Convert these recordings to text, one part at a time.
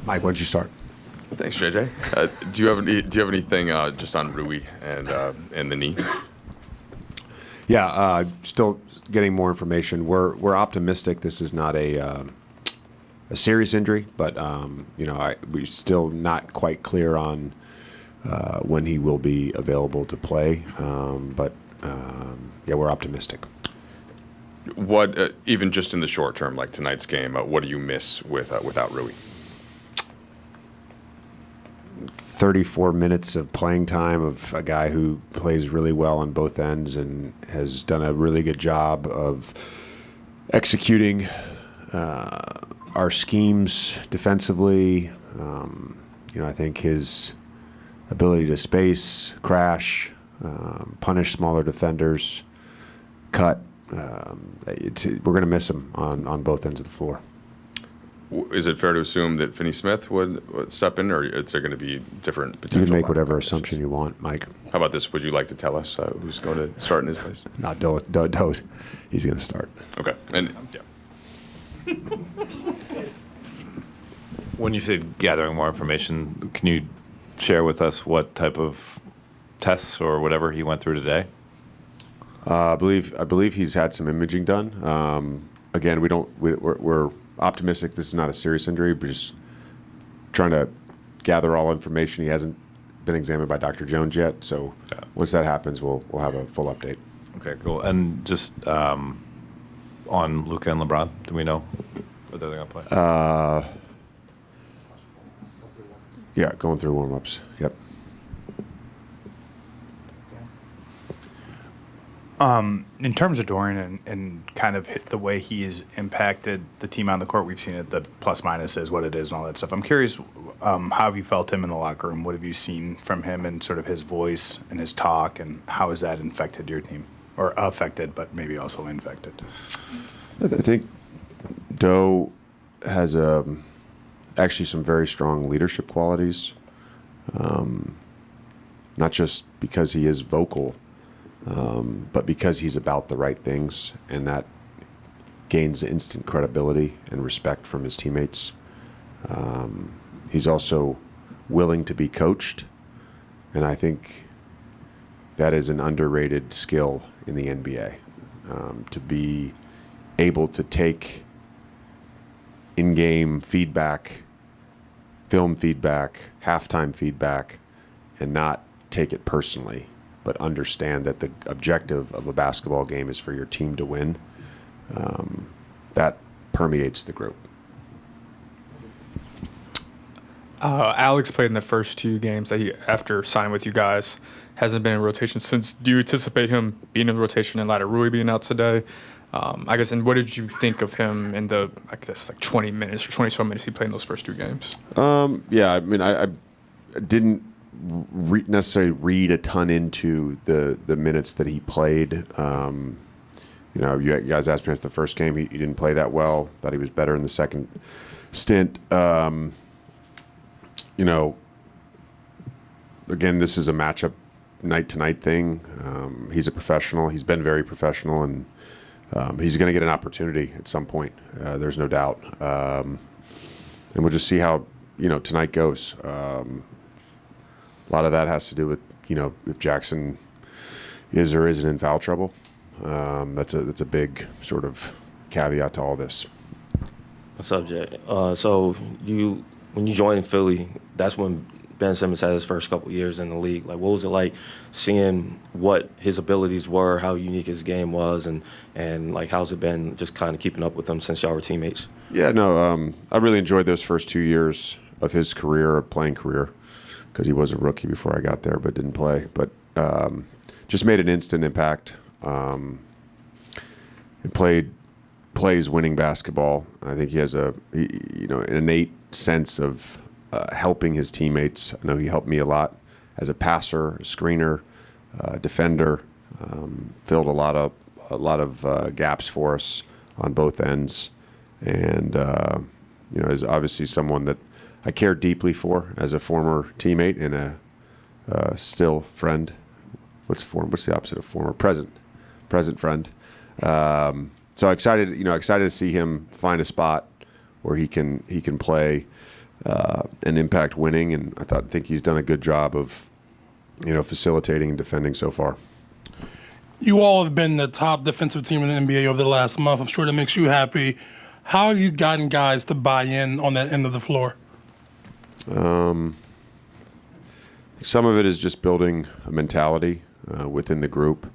Mike, why don't you start? Thanks, JJ. Do you have anything just on Rui and the knee? Yeah, still getting more information. We're optimistic this is not a serious injury, but we're still not quite clear on when he will be available to play. Yeah, we're optimistic. What even just in the short term, like tonight's game, what do you miss without Rui? 34 minutes of playing time of a guy who plays really well on both ends and has done a really good job of executing our schemes defensively. I think his ability to space, crash, punish smaller defenders, cut. We're going to miss him on both ends of the floor. Is it fair to assume that Finney-Smith would step in, or is there going to be different potential? You can make whatever assumption you want, Mike. How about this? Would you like to tell us who's going to start in his place? No, don't. He's going to start. Okay. And yeah. When you say gathering more information, can you share with us what type of tests or whatever he went through today? I believe he's had some imaging done. Again, we're optimistic this is not a serious injury. We're just trying to gather all information. He hasn't been examined by Dr. Jones yet, so once that happens, we'll have a full update. Okay, cool. And just on Luka and LeBron, do we know whether they're going to play? Yeah, going through warm-ups. Yep. In terms of Dorian and kind of the way he's impacted the team on the court, we've seen it, the plus minus is what it is and all that stuff. I'm curious, how have you felt him in the locker room? What have you seen from him and sort of his voice and his talk, and how has that infected your team? Or affected, but maybe also infected? I think Doe has actually some very strong leadership qualities, not just because he is vocal, but because he's about the right things, and that gains instant credibility and respect from his teammates. He's also willing to be coached, and I think that is an underrated skill in the NBA, to be able to take in-game feedback, film feedback, halftime feedback, and not take it personally, but understand that the objective of a basketball game is for your team to win. That permeates the group. Alex played in the first 2 games that he, after signing with you guys, hasn't been in rotation since. Do you anticipate him being in rotation in light of Rui being out today? I guess, and what did you think of him in the, 20 minutes or 20 minutes he played in those first 2 games? Yeah, I mean, I didn't necessarily read a ton into the minutes that he played. You guys asked me after the first game, he didn't play that well. Thought he was better in the second stint. Again, this is a matchup night-to-night thing. He's a professional. He's been very professional, and he's going to get an opportunity at some point. There's no doubt. And we'll just see how, tonight goes. A lot of that has to do with, if Jackson is or isn't in foul trouble. That's a big sort of caveat to all this. What's up, Jay? So when you joined Philly, that's when Ben Simmons had his first couple years in the league. Like, what was it like seeing what his abilities were, how unique his game was, and like how's it been just kind of keeping up with him since y'all were teammates? Yeah, no, I really enjoyed those first 2 years of his playing career, because he was a rookie before I got there, but didn't play. But just made an instant impact. He plays winning basketball. I think he has an innate sense of helping his teammates. I know he helped me a lot as a passer, a screener, defender. Filled a lot of gaps for us on both ends, and is obviously someone that I care deeply for as a former teammate and a still friend. What's the opposite of former? Present friend. So excited to see him find a spot where he can play. and impact winning. And I think he's done a good job of, facilitating and defending so far. You all have been the top defensive team in the NBA over the last month. I'm sure that makes you happy. How have you gotten guys to buy in on that end of the floor? Some of it is just building a mentality within the group.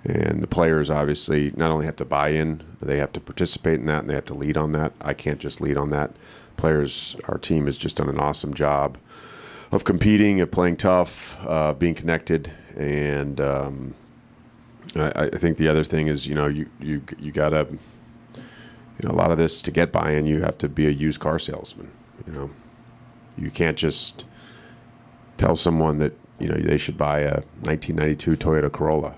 And the players obviously not only have to buy in, they have to participate in that, and they have to lead on that. I can't just lead on that. Players, our team has just done an awesome job of competing, of playing tough, being connected. And I think the other thing is, you got to, a lot of this, to get buy-in, you have to be a used car salesman. You can't just tell someone that, they should buy a 1992 Toyota Corolla.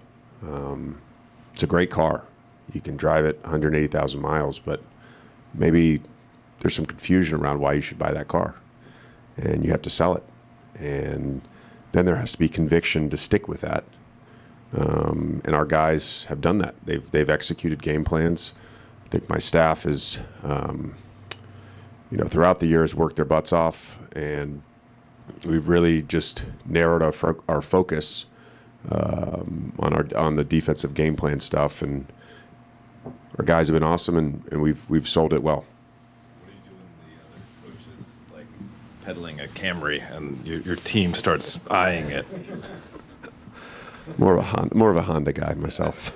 It's a great car. You can drive it 180,000 miles, but maybe there's some confusion around why you should buy that car, and you have to sell it. And then there has to be conviction to stick with that. And our guys have done that. They've executed game plans. I think my staff is, throughout the years worked their butts off, and we've really just narrowed our focus on the defensive game plan stuff, and our guys have been awesome, and we've sold it well. What do you do when the other coach is like peddling a Camry and your team starts eyeing it? More of a Honda guy myself.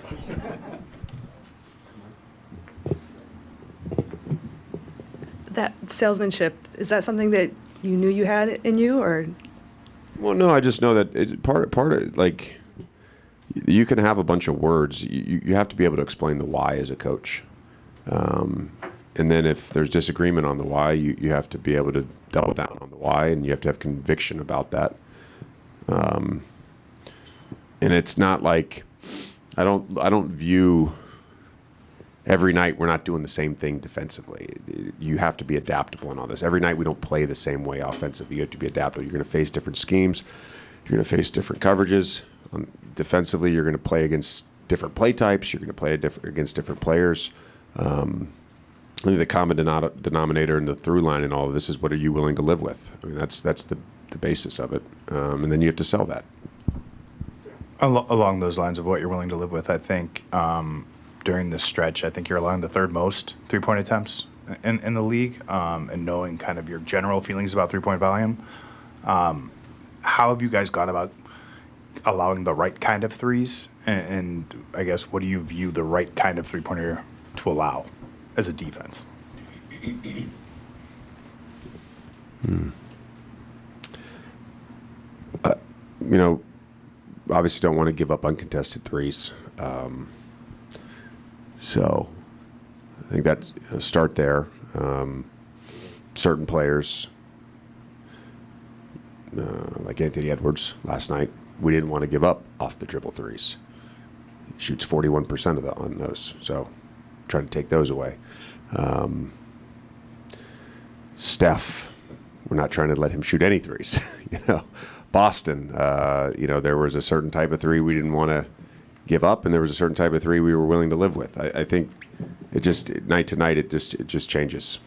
That salesmanship, is that something that you knew you had in you, or? Well, no, I just know that it's part of, like, you can have a bunch of words. You have to be able to explain the why as a coach. And then if there's disagreement on the why, you have to be able to double down on the why, and you have to have conviction about that. And it's not like I don't view every night we're not doing the same thing defensively. You have to be adaptable in all this. Every night we don't play the same way offensively. You have to be adaptable. You're going to face different schemes. You're going to face different coverages. Defensively, you're going to play against different play types. You're going to play against different players. I think the common denominator and the through line in all of this is, what are you willing to live with? I mean, that's the basis of it. And then you have to sell that. Along those lines of what you're willing to live with, I think during this stretch, I think you're allowing the third most three-point attempts in the league, and knowing kind of your general feelings about three-point volume. How have you guys gone about allowing the right kind of threes? And I guess, what do you view the right kind of three-pointer to allow as a defense? Obviously don't want to give up uncontested threes. So I think that's a start there. Certain players, like Anthony Edwards last night, we didn't want to give up off the dribble threes. He shoots 41% on those, so try to take those away. Steph, we're not trying to let him shoot any threes. Boston, there was a certain type of three we didn't want to give up, and there was a certain type of three we were willing to live with. I think it just, night to night, it just changes.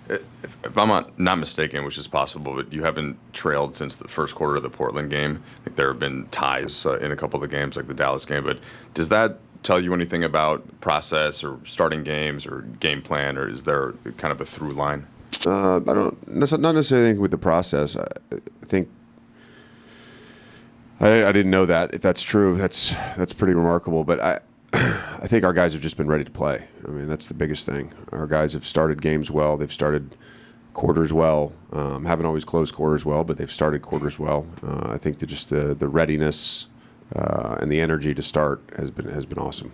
If I'm not mistaken, which is possible, but you haven't trailed since the first quarter of the Portland game. I think there have been ties in a couple of the games, like the Dallas game. But does that tell you anything about process or starting games or game plan, or is there kind of a through line? I don't not necessarily think with the process. I think I didn't know that. If that's true, that's pretty remarkable. But I think our guys have just been ready to play. I mean, that's the biggest thing. Our guys have started games well. They've started quarters well. Haven't always closed quarters well, but they've started quarters well. I think that just the readiness and the energy to start has been awesome.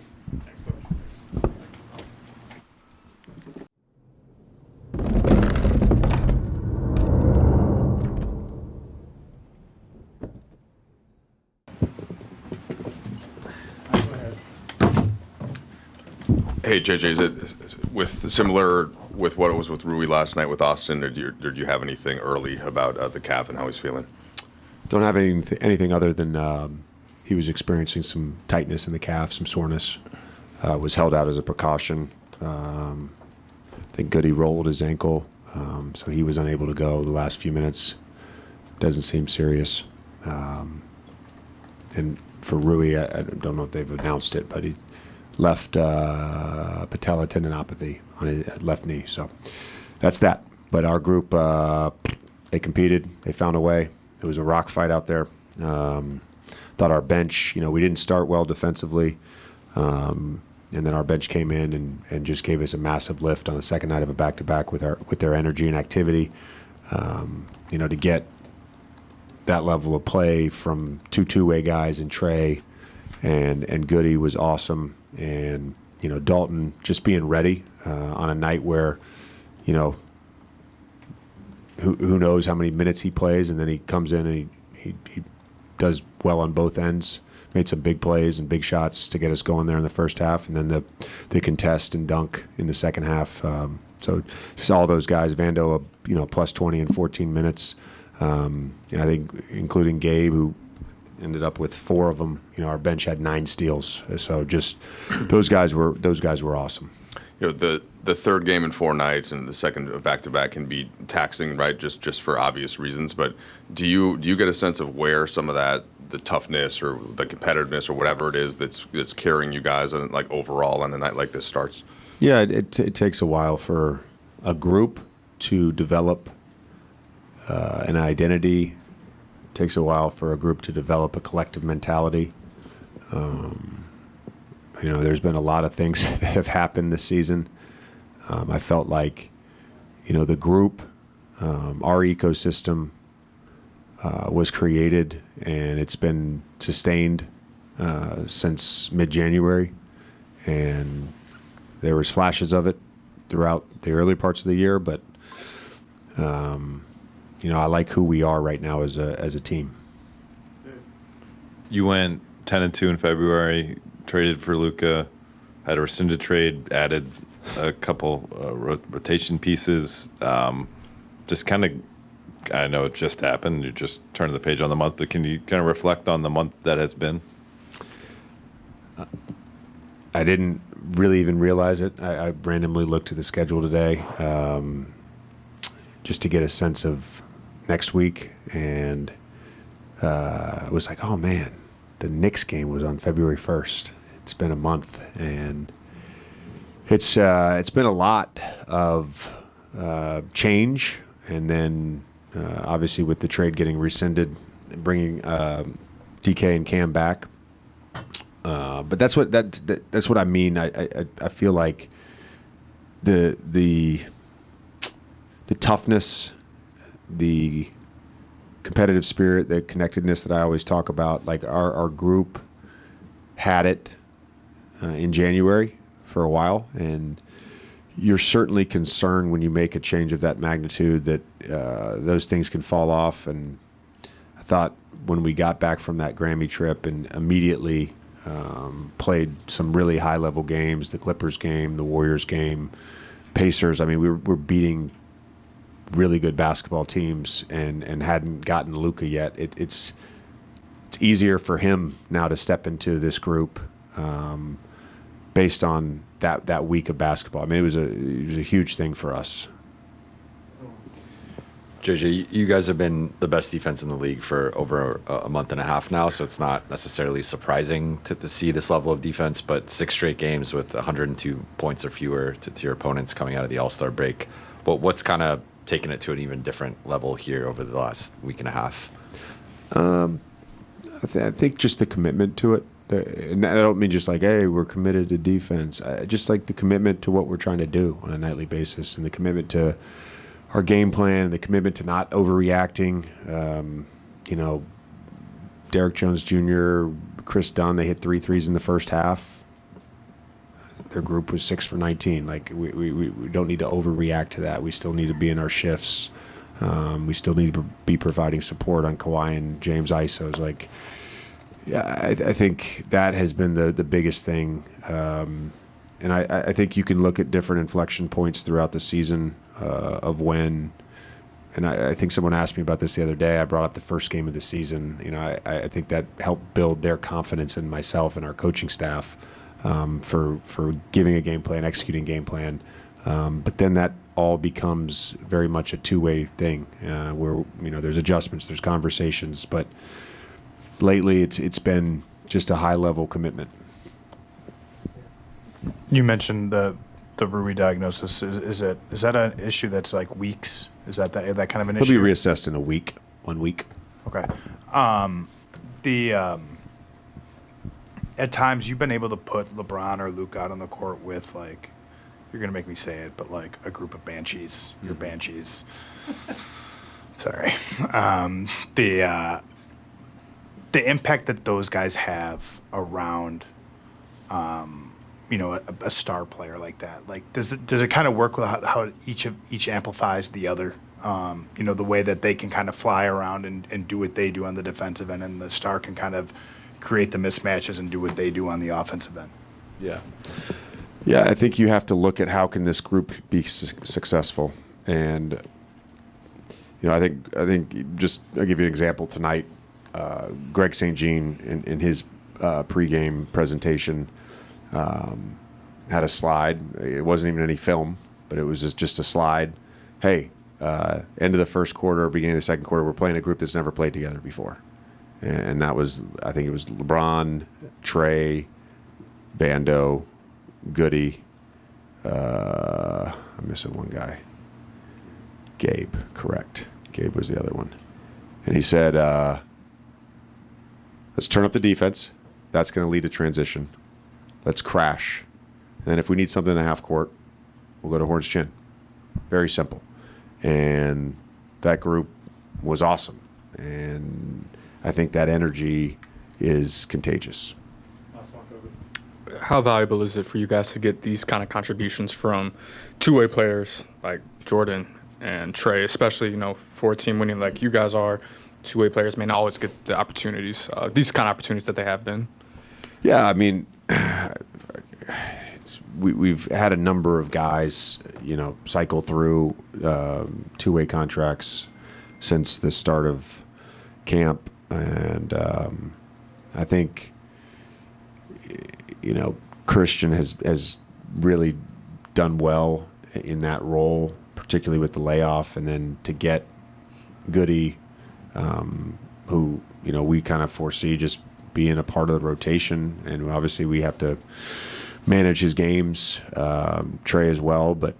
Hey, JJ, is it similar with what it was with Rui last night with Austin, or do you have anything early about the calf and how he's feeling? Don't have anything other than he was experiencing some tightness in the calf, some soreness. Was held out as a precaution. I think Goody rolled his ankle So he was unable to go the last few minutes. Doesn't seem serious. And for Rui, I don't know if they've announced it, but he left patella tendinopathy on his left knee. So that's that. But our group, they competed. They found a way. It was a rock fight out there. Thought our bench, we didn't start well defensively. And then our bench came in and just gave us a massive lift on the second night of a back-to-back with their energy and activity. To get that level of play from two-way guys and Trey and Goody was awesome. And, Dalton just being ready on a night where, who knows how many minutes he plays, and then he comes in and he does well on both ends. Made some big plays and big shots to get us going there in the first half, and then the contest and dunk in the second half. So just all those guys, Vando, plus 20 in 14 minutes. I think including Gabe, who ended up with 4 of them. Our bench had 9 steals. So just those guys were awesome. The third game in 4 nights and the second back-to-back can be taxing, right? Just for obvious reasons. But do you get a sense of where some of that, the toughness or the competitiveness or whatever it is that's carrying you guys on, like, overall on a night like this starts? Yeah, it takes a while for a group to develop an identity. It takes a while for a group to develop a collective mentality. There's been a lot of things that have happened this season. I felt like, the group, our ecosystem was created, and it's been sustained since mid-January. And there was flashes of it throughout the early parts of the year, but, I like who we are right now as a team. You went 10-2 in February, traded for Luka, had a rescinded trade, added a couple rotation pieces. Just kind of, I know it just happened. You just turned the page on the month, but can you kind of reflect on the month that has been? I didn't really even realize it. I randomly looked at the schedule today just to get a sense of next week, and it was like, oh man, the Knicks game was on February 1st. It's been a month, and it's been a lot of change, and then obviously with the trade getting rescinded, bringing DK and Cam back. But that's what I mean. I feel like the toughness, the competitive spirit, the connectedness that I always talk about, like our group had it in January for a while, and you're certainly concerned when you make a change of that magnitude that those things can fall off. And I thought when we got back from that Grammy trip and immediately played some really high-level games, the Clippers game, the Warriors game, Pacers. I mean, we're beating really good basketball teams and hadn't gotten Luka yet. It's easier for him now to step into this group based on that week of basketball. I mean, it was a huge thing for us. JJ, you guys have been the best defense in the league for over a month and a half now, so it's not necessarily surprising to see this level of defense, but 6 straight games with 102 points or fewer to your opponents coming out of the All-Star break. But what's kind of taken it to an even different level here over the last week and a half? I think just the commitment to it. And I don't mean just like, hey, we're committed to defense. Just like the commitment to what we're trying to do on a nightly basis, and the commitment to our game plan, the commitment to not overreacting. Derrick Jones Jr., Chris Dunn, they hit 3 threes in the first half. Their group was 6 for 19. Like, we don't need to overreact to that. We still need to be in our shifts. We still need to be providing support on Kawhi and James ISOs. Like, yeah, I think that has been the biggest thing. And I think you can look at different inflection points throughout the season of when, and I think someone asked me about this the other day. I brought up the first game of the season. I think that helped build their confidence in myself and our coaching staff for giving a game plan, executing game plan. But then that all becomes very much a two-way thing, where there's adjustments, there's conversations, but lately it's been just a high-level commitment. You mentioned the Rui diagnosis. Is that an issue that's like weeks? Is that kind of an issue? He'll be reassessed in 1 week. Okay. At times you've been able to put LeBron or Luka out on the court with, like, you're gonna make me say it, but like a group of banshees. Your banshees. Sorry. The impact that those guys have around, a star player like that. Like, does it kind of work with how each amplifies the other? The way that they can kind of fly around and do what they do on the defensive end, and the star can kind of create the mismatches and do what they do on the offensive end. Yeah. Yeah, I think you have to look at how can this group be successful. And, I think just I'll give you an example tonight. Greg St. Jean in his pregame presentation had a slide. It wasn't even any film, but it was just a slide. Hey, end of the first quarter, beginning of the second quarter, we're playing a group that's never played together before. And that was, I think it was LeBron, Trey, Vando, Goody. I'm missing one guy. Gabe, correct. Gabe was the other one. And he said, let's turn up the defense. That's going to lead to transition. Let's crash. And then if we need something in the half court, we'll go to Horns Chin. Very simple. And that group was awesome. And I think that energy is contagious. How valuable is it for you guys to get these kind of contributions from two-way players like Jordan and Trey, especially, for a team winning like you guys are? Two-way players may not always get the opportunities, these kind of opportunities that they have been. Yeah, I mean, we've had a number of guys, cycle through two-way contracts since the start of camp, and I think Christian has really done well in that role, particularly with the layoff, and then to get Goody, who we kind of foresee just being a part of the rotation, and obviously we have to manage his games, Trey as well, but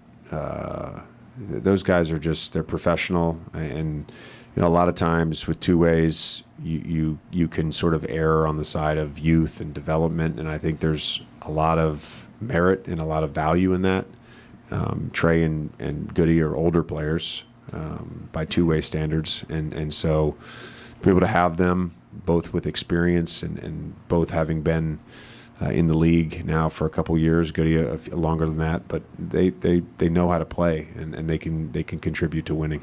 those guys are they're professional, and a lot of times with two ways you can sort of err on the side of youth and development, and I think there's a lot of merit and a lot of value in that. Trey and Goody are older players by two-way standards, and so to be able to have them both with experience and both having been in the league now for a couple years, Goody longer than that, but they know how to play, and they can contribute to winning.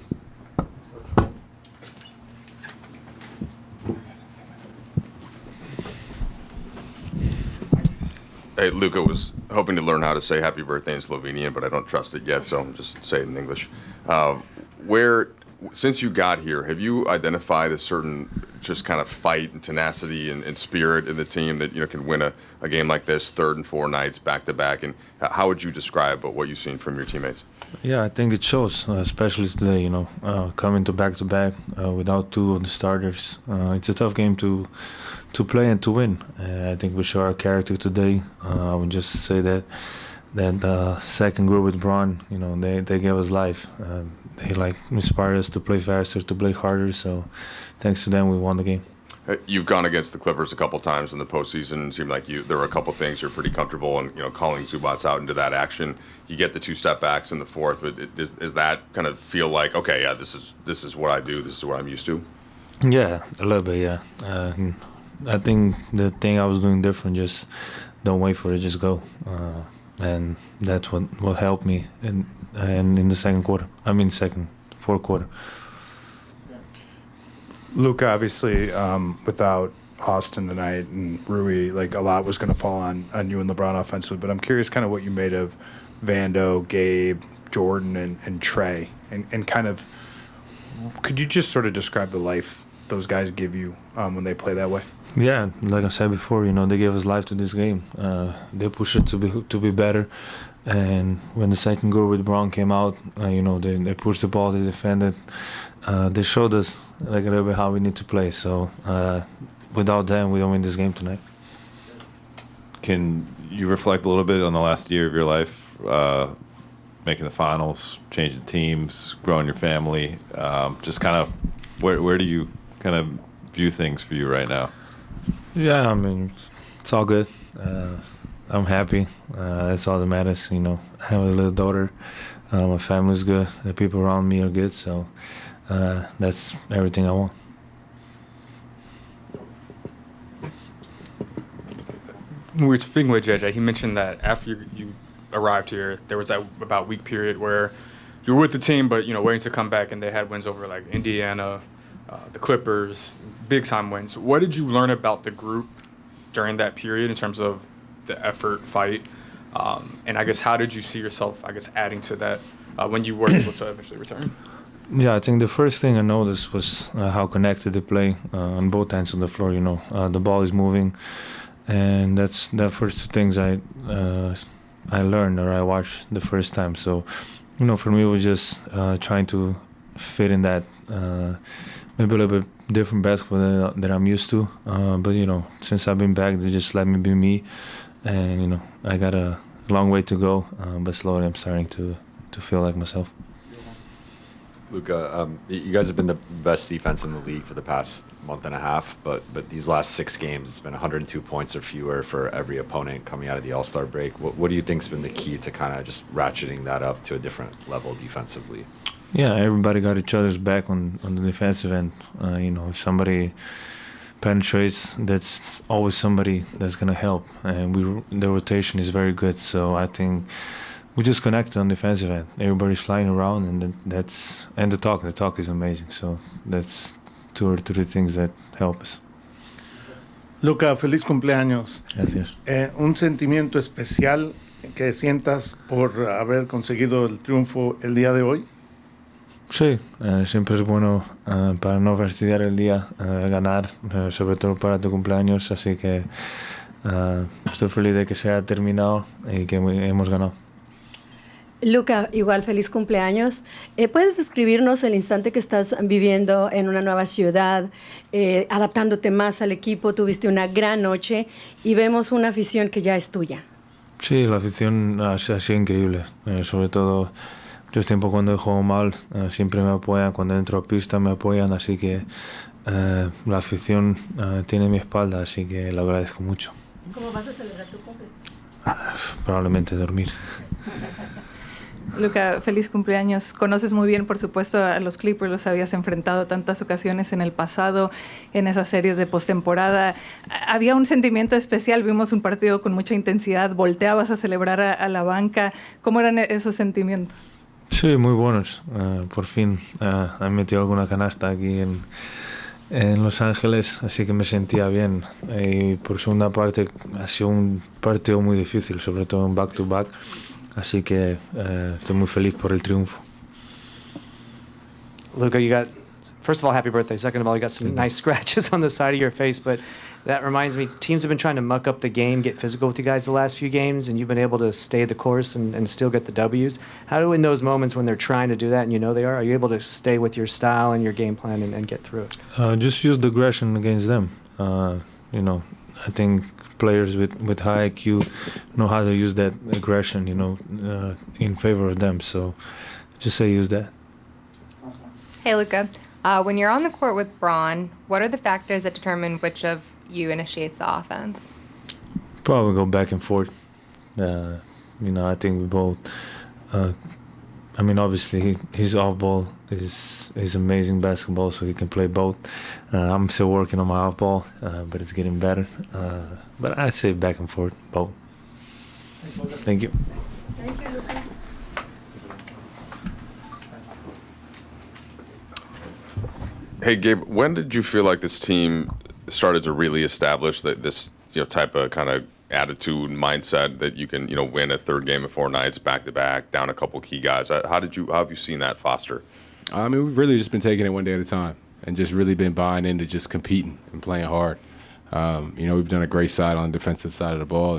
Hey, Luka was hoping to learn how to say happy birthday in Slovenian, but I don't trust it yet, so I'm just saying it in English. Since you got here, have you identified a certain just kind of fight and tenacity and spirit in the team that can win a game like this, 3rd and 4 nights back to back? And how would you describe what you've seen from your teammates? Yeah, I think it shows, especially today. Coming to back without 2 of the starters, it's a tough game to play and to win. I think we show our character today. I would just say that second group with Braun, they gave us life. They inspired us to play faster, to play harder. So thanks to them, we won the game. You've gone against the Clippers a couple times in the postseason. It seemed like there were a couple things you're pretty comfortable in, calling Zubats out into that action. You get the 2-step backs in the fourth, but is that kind of feel like, okay, yeah, this is what I do, this is what I'm used to? Yeah, a little bit, yeah. I think the thing I was doing different, just don't wait for it, just go. And that's what helped me in the fourth quarter. Luka, obviously, without Austin tonight and Rui, a lot was going to fall on you and LeBron offensively. But I'm curious kind of what you made of Vando, Gabe, Jordan, and Trey. And kind of, could you just sort of describe the life those guys give you when they play that way? Yeah, like I said before, they gave us life to this game. They push it to be better. And when the second goal with Brown came out, they pushed the ball, they defended. They showed us like a little bit how we need to play. So without them, we don't win this game tonight. Can you reflect a little bit on the last year of your life, making the finals, changing teams, growing your family? Just kind of where do you kind of view things for you right now? Yeah, I mean, it's all good. I'm happy. That's all that matters. I have a little daughter. My family's good. The people around me are good. So that's everything I want. When we were speaking with JJ, he mentioned that after you arrived here, there was that about week period where you were with the team, but waiting to come back, and they had wins over like Indiana, the Clippers, big time wins. What did you learn about the group during that period in terms of the effort, fight, and I guess how did you see yourself, adding to that when you were able to eventually return? Yeah, I think the first thing I noticed was how connected they play on both ends of the floor. The ball is moving. And that's the first two things I learned or I watched the first time. So, for me, it was just trying to fit in that maybe a little bit different basketball that I'm used to. But, since I've been back, they just let me be me. And, I got a long way to go, but slowly I'm starting to feel like myself. Luka, you guys have been the best defense in the league for the past month and a half, but these last 6 games, it's been 102 points or fewer for every opponent coming out of the All-Star break. What do you think's been the key to kind of just ratcheting that up to a different level defensively? Yeah, everybody got each other's back on the defensive end. If somebody penetrates, that's always somebody that's going to help. And the rotation is very good, so I think we just connected on the defensive end. Everybody's flying around, and the talk is amazing. So that's 2 or 3 things that help us. Luka, feliz cumpleaños. Gracias. Un sentimiento especial que sientas por haber conseguido el triunfo el día de hoy. Sí, siempre es bueno para no fastidiar el día ganar, sobre todo para tu cumpleaños. Así que estoy feliz de que se haya terminado y que hemos ganado. Luka, igual feliz cumpleaños. ¿Puedes describirnos el instante que estás viviendo en una nueva ciudad, adaptándote más al equipo? Tuviste una gran noche y vemos una afición que ya es tuya. Sí, la afición ha sido increíble. Sobre todo, muchos tiempos cuando juego mal, siempre me apoyan. Cuando entro a pista me apoyan, así que la afición tiene mi espalda, así que lo agradezco mucho. ¿Cómo vas a celebrar tu cumple? Probablemente dormir. Luka, feliz cumpleaños. Conoces muy bien, por supuesto, a los Clippers, los habías enfrentado tantas ocasiones en el pasado, en esas series de postemporada. Había un sentimiento especial, vimos un partido con mucha intensidad, volteabas a celebrar a la banca. ¿Cómo eran esos sentimientos? Sí, muy buenos. Por fin han metido alguna canasta aquí en Los Ángeles, así que me sentía bien. Y por segunda parte ha sido un partido muy difícil, sobre todo en back-to-back. Así que estoy muy feliz por el triunfo. Luka, first of all, happy birthday. Second of all, you got some nice scratches on the side of your face, but that reminds me, teams have been trying to muck up the game, get physical with you guys the last few games, and you've been able to stay the course and still get the W's. How do, in those moments when they're trying to do that and they are you able to stay with your style and your game plan and get through it? Just use the aggression against them. I think players with high IQ know how to use that aggression, in favor of them. So just say use that. Hey, Luka. When you're on the court with Bron, what are the factors that determine which of you initiates the offense? Probably go back and forth. I think we both. Obviously, his off-ball is amazing basketball, so he can play both. I'm still working on my off-ball, but it's getting better. But I'd say back and forth, both. Thank you. Thank you, Luka. Hey, Gabe, when did you feel like this team started to really establish this type of kind of attitude, mindset that you can win a third game in 4 nights back to back, down a couple key guys? How have you seen that foster? We've really just been taking it one day at a time and just really been buying into just competing and playing hard. We've done a great job on the defensive side of the ball,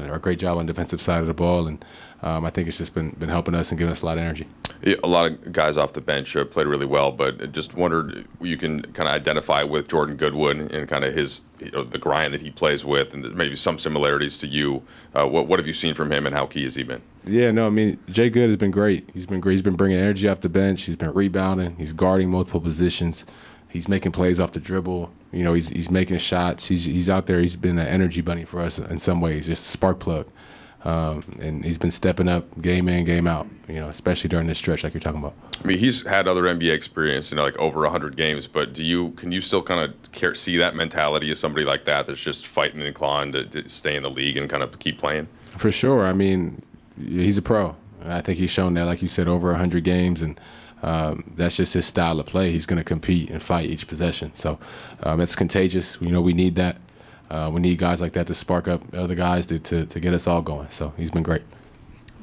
and I think it's just been helping us and giving us a lot of energy. Yeah, a lot of guys off the bench played really well, but I just wondered, you can kind of identify with Jordan Goodwin and kind of his, the grind that he plays with, and maybe some similarities to you. What have you seen from him, and how key has he been? Yeah, no, I mean, Jay Good has been great. He's been great. He's been bringing energy off the bench. He's been rebounding. He's guarding multiple positions. He's making plays off the dribble. You know, he's making shots. He's out there. He's been an energy bunny for us in some ways, just a spark plug. And he's been stepping up game in, game out, you know, especially during this stretch like you're talking about. I mean, he's had other NBA experience, you know, like over 100 games, but can you still kind of see that mentality as somebody like that that's just fighting and clawing to stay in the league and kind of keep playing? For sure. I mean, he's a pro. I think he's shown that, like you said, over 100 games, and that's just his style of play. He's going to compete and fight each possession. So it's contagious. You know, we need that. We need guys like that to spark up other guys to get us all going. So he's been great.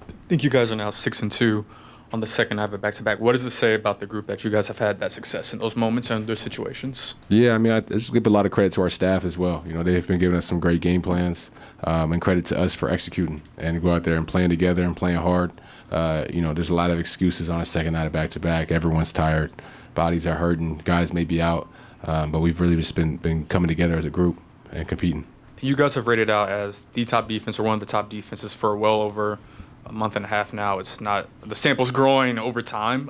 I think you guys are now 6-2 on the second night of a back-to-back. What does it say about the group that you guys have had that success in those moments and those situations? Yeah, I mean, I just give a lot of credit to our staff as well. You know, they've been giving us some great game plans, and credit to us for executing and go out there and playing together and playing hard. You know, there's a lot of excuses on a second night of back-to-back. Everyone's tired. Bodies are hurting. Guys may be out. But we've really just been coming together as a group and competing. You guys have rated out as the top defense or one of the top defenses for well over a month and a half now. It's not, the sample's growing over time.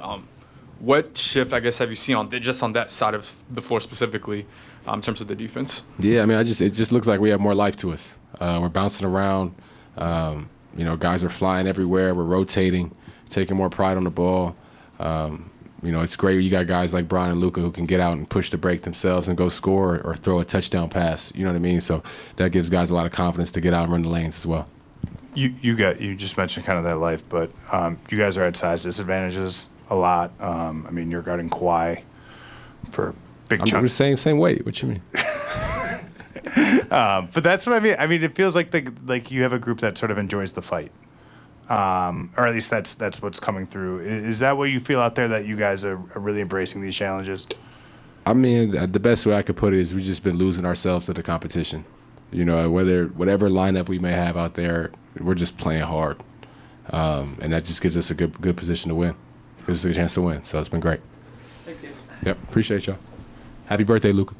What shift, I guess, have you seen on that side of the floor specifically in terms of the defense? Yeah, I mean, it just looks like we have more life to us. We're bouncing around. You know, guys are flying everywhere. We're rotating, taking more pride on the ball. You know, it's great. You got guys like Bron and Luka who can get out and push the break themselves and go score or throw a touchdown pass. You know what I mean? So that gives guys a lot of confidence to get out and run the lanes as well. You just mentioned kind of that life, but you guys are at size disadvantages a lot. I mean, you're guarding Kawhi for big chunks. We're same weight. What you mean? But that's what I mean. I mean, it feels like you have a group that sort of enjoys the fight, or at least that's what's coming through. Is that what you feel out there, that you guys are really embracing these challenges? I mean, the best way I could put it is we've just been losing ourselves to the competition. You know, whatever lineup we may have out there, we're just playing hard, and that just gives us a good position to win. Gives us a chance to win. So it's been great. Thanks, Gabe. Yep, appreciate y'all. Happy birthday, Luka.